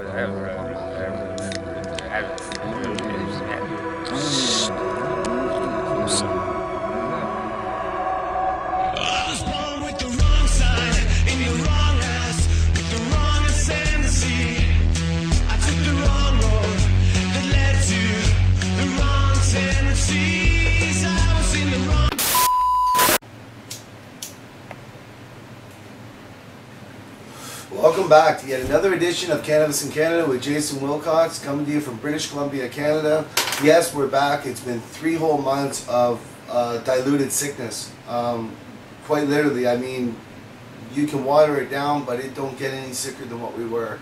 was born with the wrong sign in the wrong house with the wrong ascendancy. I took the wrong road that led to the wrong tendencies. I was in the wrong. Welcome back to yet another edition of Cannabis in Canada with Jason Wilcox, coming to you from British Columbia, Canada. Yes, we're back. It's been 3 whole months of diluted sickness. Quite literally, I mean, you can water it down, but it don't get any sicker than what we were.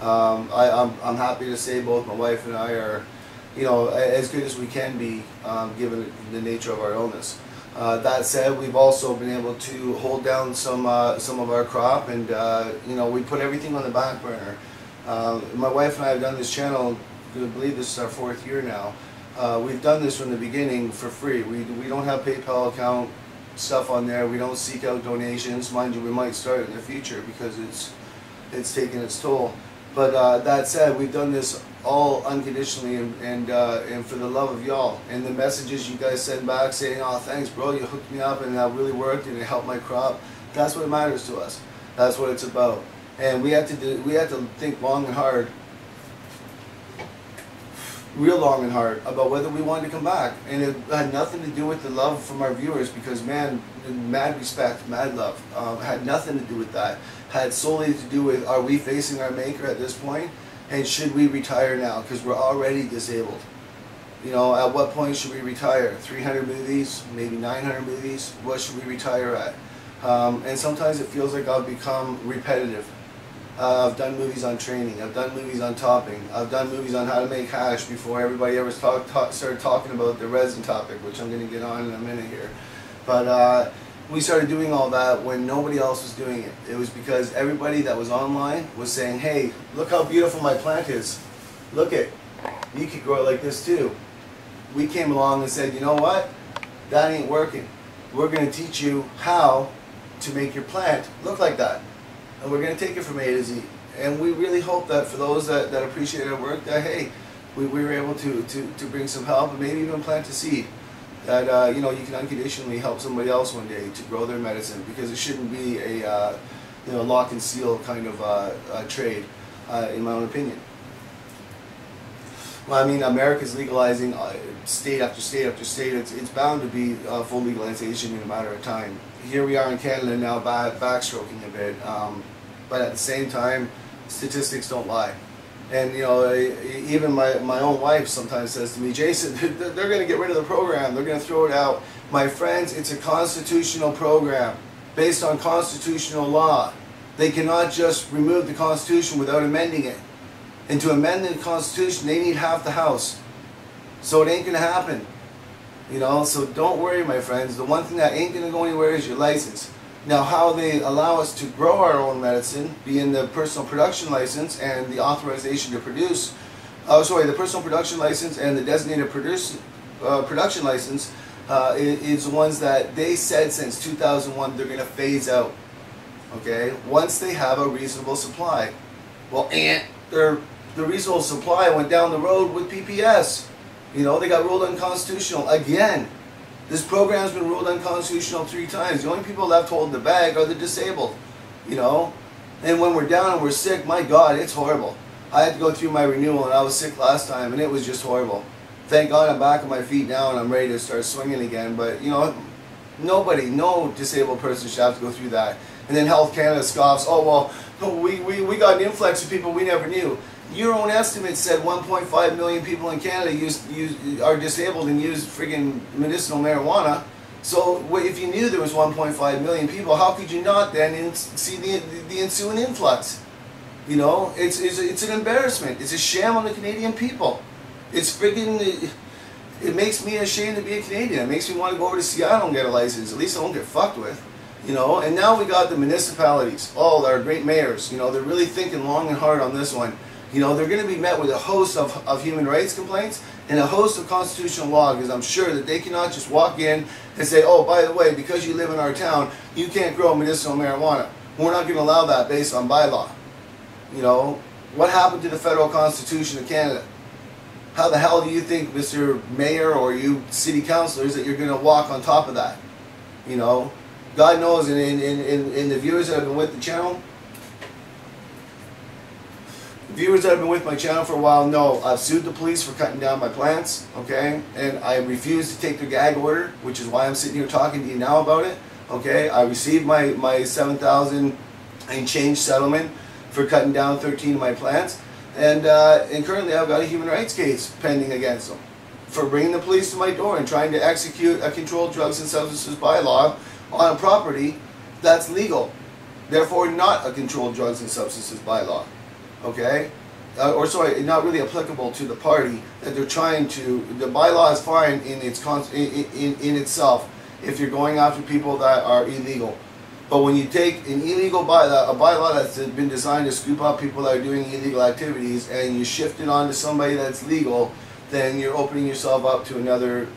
I'm happy to say both my wife and I are, you know, as good as we can be, given the nature of our illness. That said, we've also been able to hold down some of our crop, and you know, we put everything on the back burner. My wife and I have done this channel, I believe this is our 4th year now. We've done this from the beginning for free. We don't have PayPal account stuff on there. We don't seek out donations. Mind you, we might start in the future because it's taken its toll. But that said, we've done this all unconditionally and for the love of y'all. And the messages you guys send back saying, "Oh, thanks, bro, you hooked me up and that really worked and it helped my crop." That's what matters to us. That's what it's about. And we had to think long and hard, real long and hard, about whether we wanted to come back. And it had nothing to do with the love from our viewers, because man, mad respect, mad love, had nothing to do with that. Had solely to do with, are we facing our maker at this point, and should we retire now, because we're already disabled. You know, at what point should we retire? 300 movies, maybe 900 movies, what should we retire at? And sometimes it feels like I've become repetitive. I've done movies on training, I've done movies on topping, I've done movies on how to make hash before everybody ever started talking about the resin topic, which I'm going to get on in a minute here. But we started doing all that when nobody else was doing it. It was because everybody that was online was saying, "Hey, look how beautiful my plant is. Look it, you could grow it like this too." We came along and said, "You know what? That ain't working. We're going to teach you how to make your plant look like that. And we're going to take it from A to Z." And we really hope that for those that appreciate our work, that hey, we were able to bring some help and maybe even plant a seed. That you know, you can unconditionally help somebody else one day to grow their medicine, because it shouldn't be a you know, lock and seal kind of trade, in my own opinion. Well, I mean, America's legalizing state after state after state. It's bound to be full legalization in a matter of time. Here we are in Canada now, backstroking a bit, but at the same time, statistics don't lie. And you know, even my own wife sometimes says to me, "Jason, they're going to get rid of the program. They're going to throw it out." My friends, it's a constitutional program based on constitutional law. They cannot just remove the Constitution without amending it. And to amend the Constitution, they need half the House. So it ain't going to happen. You know, so don't worry, my friends. The one thing that ain't going to go anywhere is your license. Now, how they allow us to grow our own medicine, being the personal production license and the authorization to produce, the personal production license and the designated production license, is the ones that they said since 2001 they're going to phase out. Okay, once they have a reasonable supply. Well, the reasonable supply went down the road with PPS. You know, they got ruled unconstitutional again. This program's been ruled unconstitutional 3 times. The only people left holding the bag are the disabled. You know, and when we're down and we're sick, my God, it's horrible. I had to go through my renewal, and I was sick last time, and it was just horrible. Thank God I'm back on my feet now, and I'm ready to start swinging again. But you know, no disabled person should have to go through that. And then Health Canada scoffs, "Oh well, we got an influx of people we never knew." Your own estimate said 1.5 million people in Canada are disabled and use friggin' medicinal marijuana. So if you knew there was 1.5 million people, how could you not then see the ensuing influx? You know, it's an embarrassment. It's a sham on the Canadian people. It's friggin', it makes me ashamed to be a Canadian. It makes me want to go over to Seattle and get a license. At least I won't get fucked with. You know, and now we got the municipalities. Oh, our great mayors. You know, they're really thinking long and hard on this one. You know, they're going to be met with a host of human rights complaints and a host of constitutional law, because I'm sure that they cannot just walk in and say, "Oh, by the way, because you live in our town, you can't grow medicinal marijuana. We're not going to allow that based on bylaw." You know, What happened to the federal Constitution of Canada? How the hell do you think, Mr. Mayor, or you city councilors, that you're going to walk on top of that? You know, God knows, and in the viewers that have been with the channel, viewers that have been with my channel for a while know I've sued the police for cutting down my plants, okay? And I refuse to take their gag order, which is why I'm sitting here talking to you now about it, okay? I received my 7,000 and change settlement for cutting down 13 of my plants, and currently I've got a human rights case pending against them for bringing the police to my door and trying to execute a controlled drugs and substances bylaw on a property that's legal, therefore not a controlled drugs and substances bylaw. Okay, or sorry, not really applicable to the party that they're trying to. The bylaw is fine in in itself if you're going after people that are illegal, but when you take an illegal bylaw, a bylaw that's been designed to scoop up people that are doing illegal activities, and you shift it onto somebody that's legal, then you're opening yourself up to another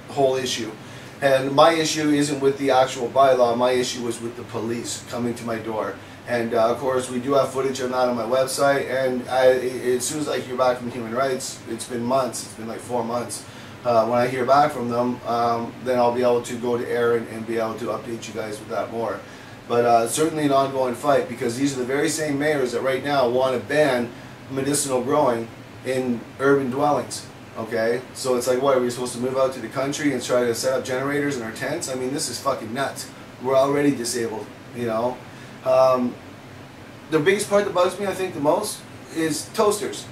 whole issue. And my issue isn't with the actual bylaw. My issue was with the police coming to my door. And of course, we do have footage of that on my website. And as soon as I hear back from Human Rights, it's been months. It's been like 4 months. When I hear back from them, then I'll be able to go to air and be able to update you guys with that more. But certainly an ongoing fight, because these are the very same mayors that right now want to ban medicinal growing in urban dwellings. Okay, so it's like, what, are we supposed to move out to the country and try to set up generators in our tents? I mean, this is fucking nuts. We're already disabled, you know. The biggest part that bugs me, I think, the most is toasters.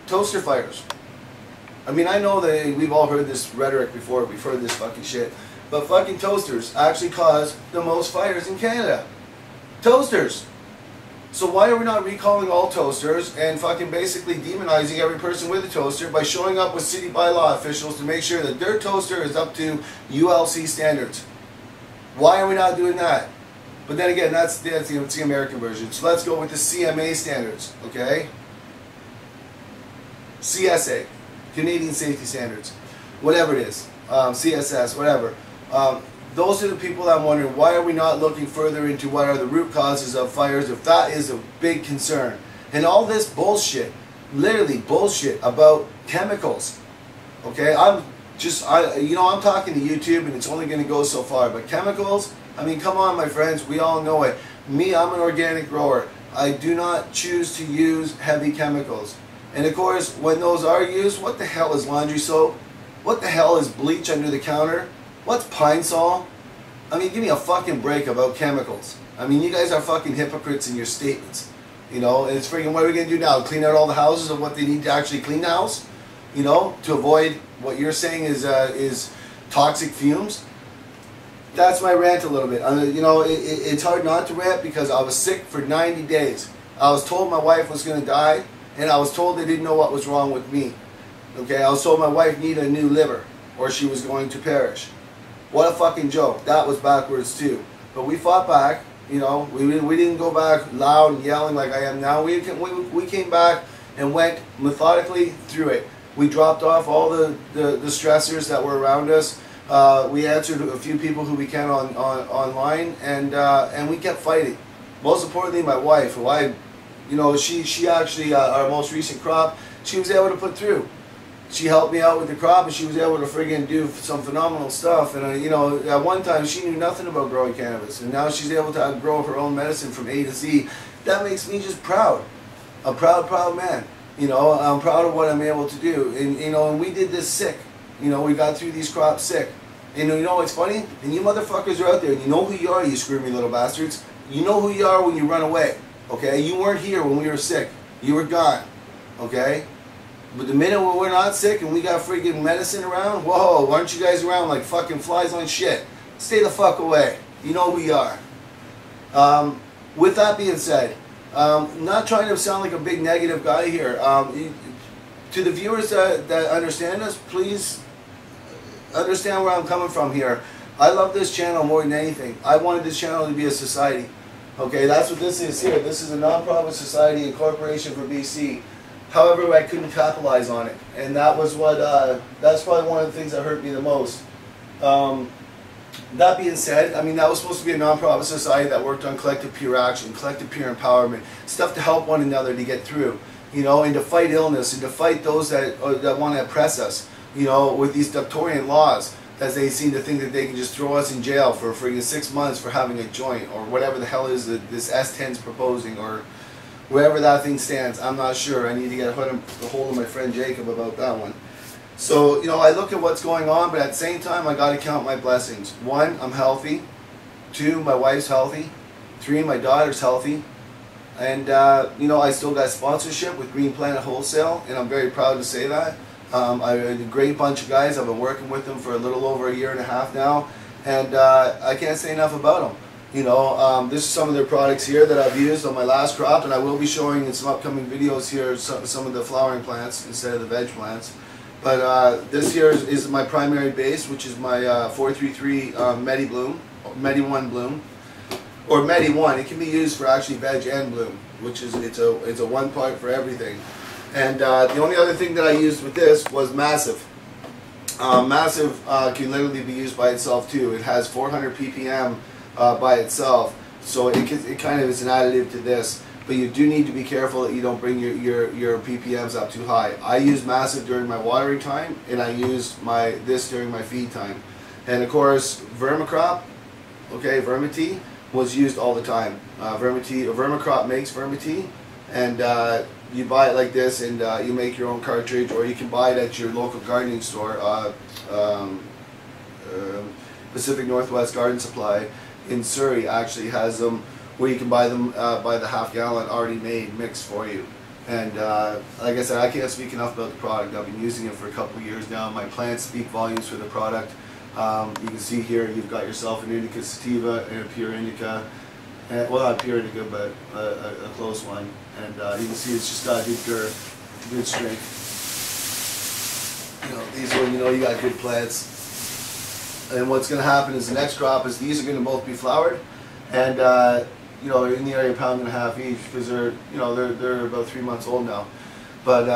Toaster fires. I mean, I know that we've all heard this rhetoric before, we've heard this fucking shit, but fucking toasters actually cause the most fires in Canada. Toasters! So why are we not recalling all toasters and fucking basically demonizing every person with a toaster by showing up with city bylaw officials to make sure that their toaster is up to ULC standards? Why are we not doing that? But then again, that's the American version. So let's go with the CMA standards, okay? CSA, Canadian Safety Standards, whatever it is, CSS, whatever. Those are the people that I'm wondering, why are we not looking further into what are the root causes of fires if that is a big concern? And all this bullshit, literally bullshit about chemicals, okay? I'm talking to YouTube and it's only going to go so far, but chemicals, I mean, come on, my friends, we all know it. Me, I'm an organic grower. I do not choose to use heavy chemicals. And of course, when those are used, what the hell is laundry soap? What the hell is bleach under the counter? What's Pine Sol? I mean, give me a fucking break about chemicals. I mean, you guys are fucking hypocrites in your statements. You know, and it's freaking, what are we going to do now? Clean out all the houses of what they need to actually clean the house? You know, to avoid what you're saying is toxic fumes? That's my rant a little bit. You know, it's hard not to rant because I was sick for 90 days. I was told my wife was going to die, and I was told they didn't know what was wrong with me. Okay, I was told my wife needed a new liver, or she was going to perish. What a fucking joke. That was backwards too. But we fought back. You know, we didn't go back loud and yelling like I am now. We came back and went methodically through it. We dropped off all the stressors that were around us. We answered a few people who we can online, and we kept fighting. Most importantly, my wife, who she actually, our most recent crop, she was able to put through. She helped me out with the crop, and she was able to friggin' do some phenomenal stuff. And you know, at one time she knew nothing about growing cannabis, and now she's able to grow her own medicine from A to Z. That makes me just proud. A proud man. You know, I'm proud of what I'm able to do. And you know, and we did this sick. You know, we got through these crops sick. And you know what's funny? And you motherfuckers are out there, and you know who you are, you screamy little bastards. You know who you are when you run away. Okay? You weren't here when we were sick. You were gone. Okay? But the minute when we're not sick and we got freaking medicine around, whoa, aren't you guys around like fucking flies on shit? Stay the fuck away. You know who you are. With that being said, not trying to sound like a big negative guy here. To the viewers that understand us, please understand where I'm coming from here. I love this channel more than anything. I wanted this channel to be a society. Okay, that's what this is here. This is a non-profit society and corporation for BC. However, I couldn't capitalize on it, and that was what. That's probably one of the things that hurt me the most. That being said, I mean, that was supposed to be a non-profit society that worked on collective peer action, collective peer empowerment, stuff to help one another to get through, you know, and to fight illness, and to fight those that want to oppress us, you know, with these Doctorian laws, as they seem to think that they can just throw us in jail for friggin' 6 months for having a joint, or whatever the hell is that this S10's proposing, or wherever that thing stands. I'm not sure. I need to get a hold of my friend Jacob about that one. So, you know, I look at what's going on, but at the same time, I got to count my blessings. 1, I'm healthy. 2, my wife's healthy. 3, my daughter's healthy. And, you know, I still got sponsorship with Green Planet Wholesale, and I'm very proud to say that. A great bunch of guys. I've been working with them for a little over a year and a half now, and I can't say enough about them. You know, this is some of their products here that I've used on my last crop, and I will be showing in some upcoming videos here some of the flowering plants instead of the veg plants. But this here is my primary base, which is my 433 Medi1 bloom, or Medi1. It can be used for actually veg and bloom, which is it's a one part for everything. And the only other thing that I used with this was Massive. Massive can literally be used by itself too. It has 400 ppm by itself, so it kind of is an additive to this. But you do need to be careful that you don't bring your ppms up too high. I use Massive during my watering time, and I used this during my feed time. And of course, Vermicrop, okay, Vermity was used all the time. Vermicrop makes Vermity, and you buy it like this, and you make your own cartridge, or you can buy it at your local gardening store, Pacific Northwest Garden Supply in Surrey actually has them, where you can buy them by the half-gallon already made mix for you. And like I said, I can't speak enough about the product. I've been using it for a couple of years now. My plants speak volumes for the product. You can see here you've got yourself an indica sativa and a pure indica. Well, not pure indica, but a close one. And you can see it's just got good girth, good strength. You know, these are, you know, you got good plants. And what's going to happen is the next crop is these are going to both be flowered, and you know, in the area of £1.5 each, because they're, you know, they're about 3 months old now. But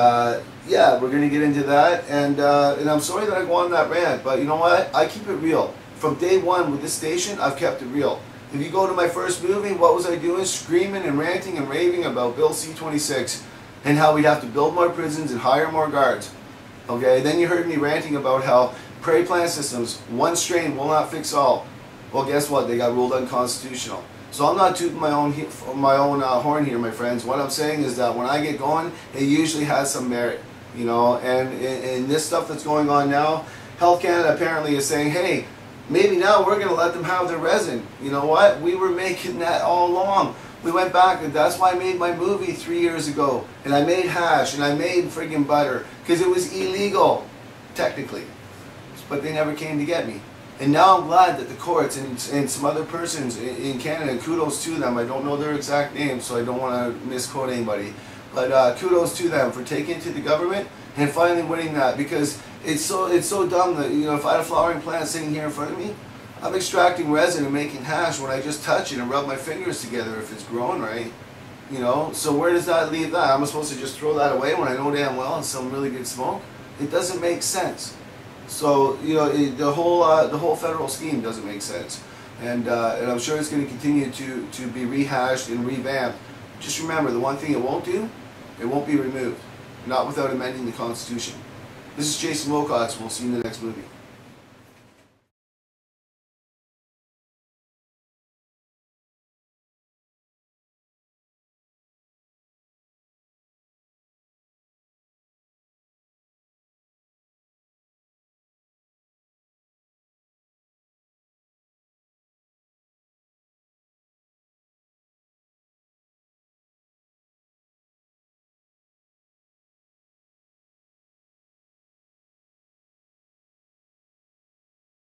yeah, we're going to get into that, and I'm sorry that I go on that rant, but you know what? I keep it real. From day one with this station, I've kept it real. If you go to my first movie, what was I doing? Screaming and ranting and raving about Bill C-26 and how we'd have to build more prisons and hire more guards. Okay, then you heard me ranting about how prairie plant systems, one strain will not fix all. Well, guess what? They got ruled unconstitutional. So I'm not tooting my own horn here, my friends. What I'm saying is that when I get going, it usually has some merit, you know. And in this stuff that's going on now, Health Canada apparently is saying, hey, maybe now we're going to let them have their resin. You know what? We were making that all along. We went back, and that's why I made my movie 3 years ago. And I made hash, and I made friggin' butter, because it was illegal, technically. But they never came to get me. And now I'm glad that the courts and some other persons in Canada, and kudos to them, I don't know their exact names, so I don't want to misquote anybody, but kudos to them for taking it to the government and finally winning that, because it's so dumb that, you know, if I had a flowering plant sitting here in front of me, I'm extracting resin and making hash when I just touch it and rub my fingers together if it's growing right, you know. So where does that leave that? I'm supposed to just throw that away when I know damn well it's some really good smoke? It doesn't make sense. So, you know, the whole federal scheme doesn't make sense, and I'm sure it's going to continue to be rehashed and revamped. Just remember, the one thing it won't do, it won't be removed, not without amending the Constitution. This is Jason Wilcox. We'll see you in the next movie.